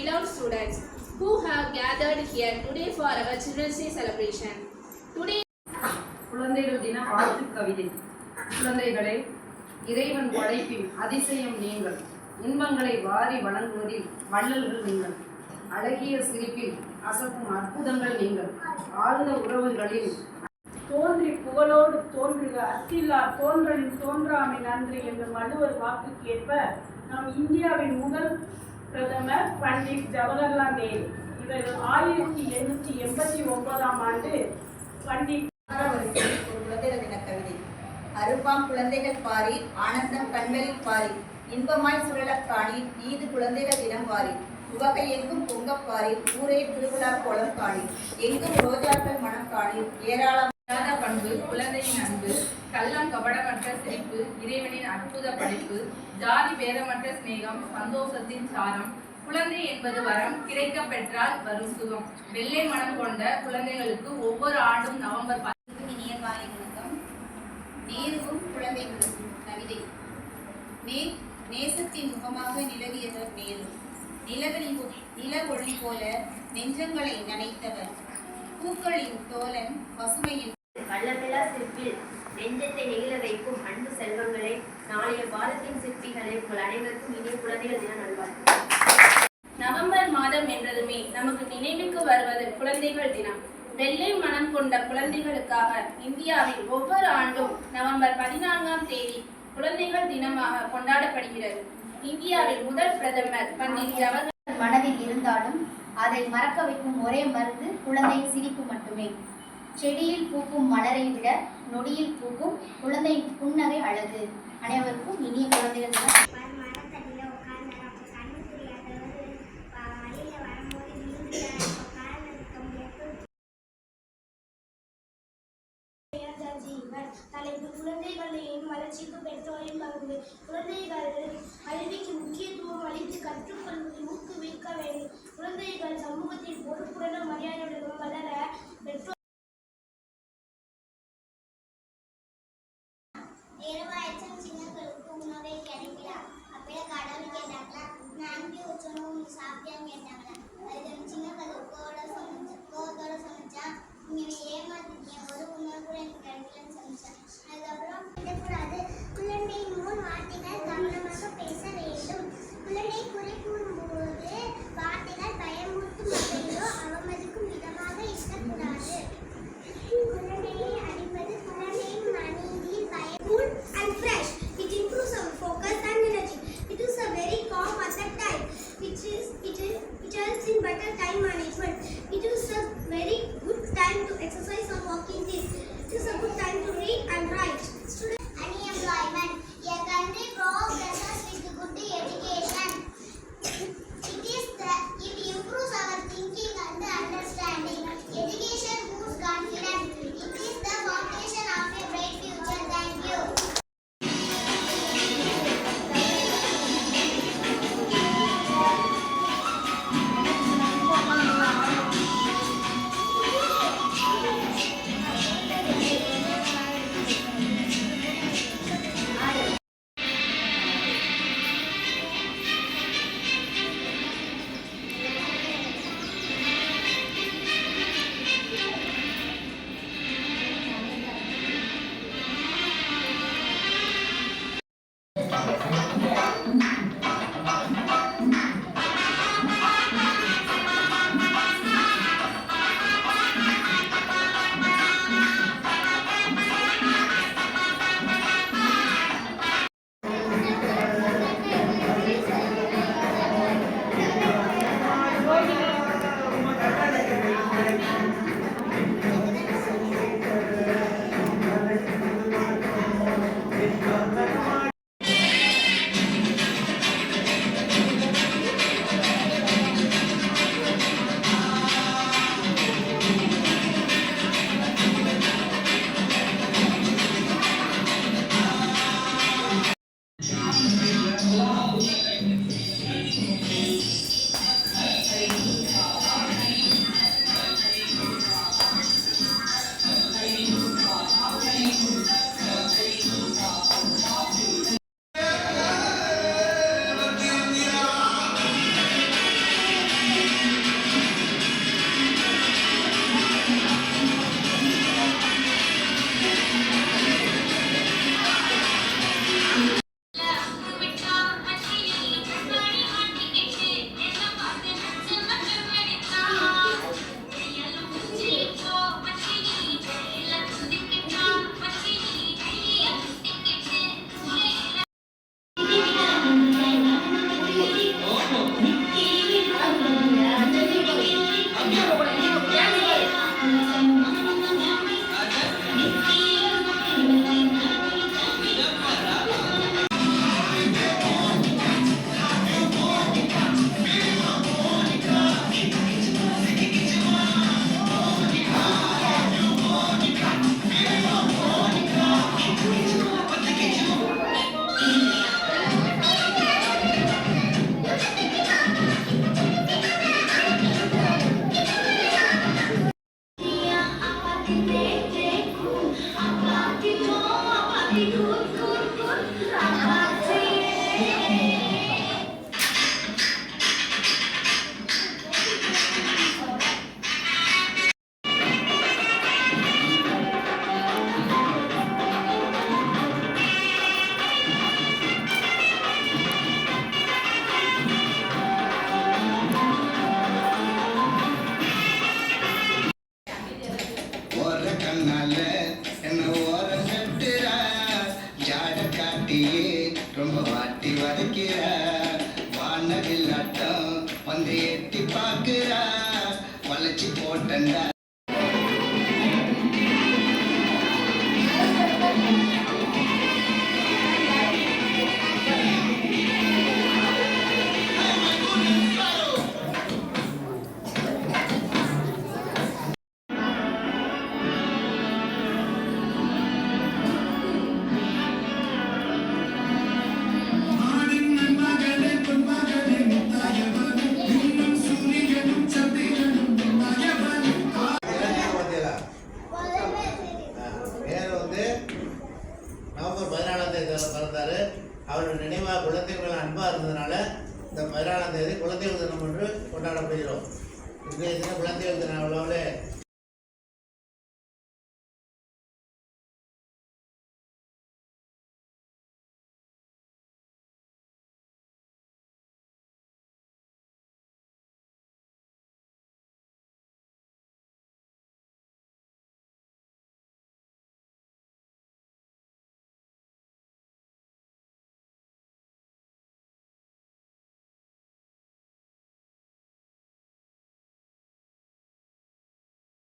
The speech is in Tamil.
beloved students who have gathered here today for our Children's Day celebration. Today, குழந்தைகள் தின வாழ்த்து கவிதை. குழந்தைகளே, இறைவன் படைப்பின் அதிசயம் நீங்கள். இன்பங்களை வாரி வழங்குவதில் வள்ளல்கள் நீங்கள். அழகிய சிரிப்பில் அசக்கும் அற்புதங்கள் நீங்கள். ஆழ்ந்த உறவுகளில் தோன்றி புகழோடு தோன்றுக அத்தில்லா தோன்றலின் தோன்றாமை நன்றி என்ற வள்ளுவர் வாக்குக்கேற்ப நம் இந்தியாவின் முதல் பிரதமர் பண்டிட் ஜவஹர்லால் நேரு இவர்கள் 1889 ஆண்டு பண்டிட் குழந்தைகள் தின கவிதை. அருப்பாம் குழந்தைகள் பாரி ஆனந்தம் கண்களில் பாரி இன்பமாய் சுழலக் காணி ஈது குழந்தைகள் தினம் பாரி உவகை எங்கும் பொங்கப்பாரி ஊரே திருவிழா கோலம் காணி எங்கும் ரோஜாக்கள் மனம் காணி ஏராளமான பண்பு குழந்தையின் அன்பு கள்ளம் கபடமற்ற சிரிப்பு இறைவனின் அற்புத படைப்பு ஜாதி பேதமற்ற சிநேகம் சந்தோஷத்தின் சாரம் குழந்தை என்பது வரம் கிடைக்க பெற்றால் வரும் சுகம் வெள்ளை மனம் கொண்ட குழந்தைகளுக்கு ஒவ்வொரு ஆண்டும் நவம்பர் 10 இனிய காலை வணக்கம். நேருவும் குழந்தைகளுக்கும் கவிதை. நேசத்தின் முகமாக நிலவியவர் நேரு. நில ஒளி போல நெஞ்சங்களை நனைத்தவர். பூக்களின் தோலன் பசுமையின் கள்ளமில்லா சிற்பில் நெஞ்சத்தை நெகிழ வைக்கும் அன்பு செல்வங்களே, நாளைய பாரத்தின் சிற்பிகளே, உங்கள் அனைவருக்கும் இனிய குழந்தைகள் தின நல்வாழ்த்துக்கள். நவம்பர் மாதம் என்றதுமே நமக்கு நினைவுக்கு வருவது குழந்தைகள் தினம். வெள்ளை மனம் கொண்ட குழந்தைகளுக்காக இந்தியாவில் ஒவ்வொரு ஆண்டும் நவம்பர் 14ஆம் தேதி குழந்தைகள் தினமாக கொண்டாடப்படுகிறது. இந்தியாவின் முதல் பிரதமர் பண்டிட் ஜவஹர்லால் மனதில் இருந்தாலும் அதை மறக்க வைக்கும் ஒரே மருந்து குழந்தையின் சிரிப்பு மட்டுமே. செடியில் பூக்கும் மலரை விட நொடியில் பூக்கும் குழந்தையின் புன்னகை அழகு. அனைவருக்கும் இனிய குழந்தைகள் தினம். தலைப்பு குழந்தைகளின் வளர்ச்சிக்கு பெற்றோரின் பங்கு. குழந்தைகள் கல்விக்கு முக்கியத்துவம் அளித்து கற்றுக்கொள்வதை ஊக்குவிக்க வேண்டும். குழந்தைகள் சமூகத்தில் பொறுப்புடனும் மரியாதையுடனும் வளர பெற்றோர் சின்னங்களுக்கு உணவை கிடைக்கிறா அப்படியே கடவுள் கேட்டாங்களா நான்கு சொன்னோம் சாப்பிட்டான்னு கேட்டாங்களா அது சின்னங்களுக்கு கோவத்தோட சொன்னச்சா நீங்க ஏமாத்திட்டீங்க ஒரு உணவு கூட எனக்கு கிடைக்கலன்னு சொன்னேன். அதுக்கப்புறம் கூடாது குழந்தையின் முன் வார்த்தைகள் கவனமாக பேச வேண்டும். குழந்தை குறை கூறும்போது வார்த்தைகள் பயமுறுத்தும் வகையிலோ அவமதிக்கும் விதமாக இருக்கக்கூடாது. குழந்தையை அடிப்பது குழந்தையின் மனதில் பயம் and fresh. It improves our focus and energy. It is a very calm at that time. It helps in better time management. It is a very good time to exercise or walking. It is a good time to read and ஓர கண்ணால என்ன ஓர கட்டுற ஜாட காட்டியே ரொம்ப வாட்டி வதைக்கிற வானவில்லாட்டம் வந்து எட்டி பார்க்கிற வளைச்சி போட்டண்டா பேர் வந்து நவம்பர் 14ஆம் தேதி பிறந்தாரு. அவருடைய நினைவாக குழந்தைகள் அன்பாக இருந்ததுனால இந்த 14ஆம் தேதி குழந்தைகள் தினம் என்று கொண்டாடப்படுகிறோம். இன்றைய தினம் குழந்தைகள் தின விழாவில்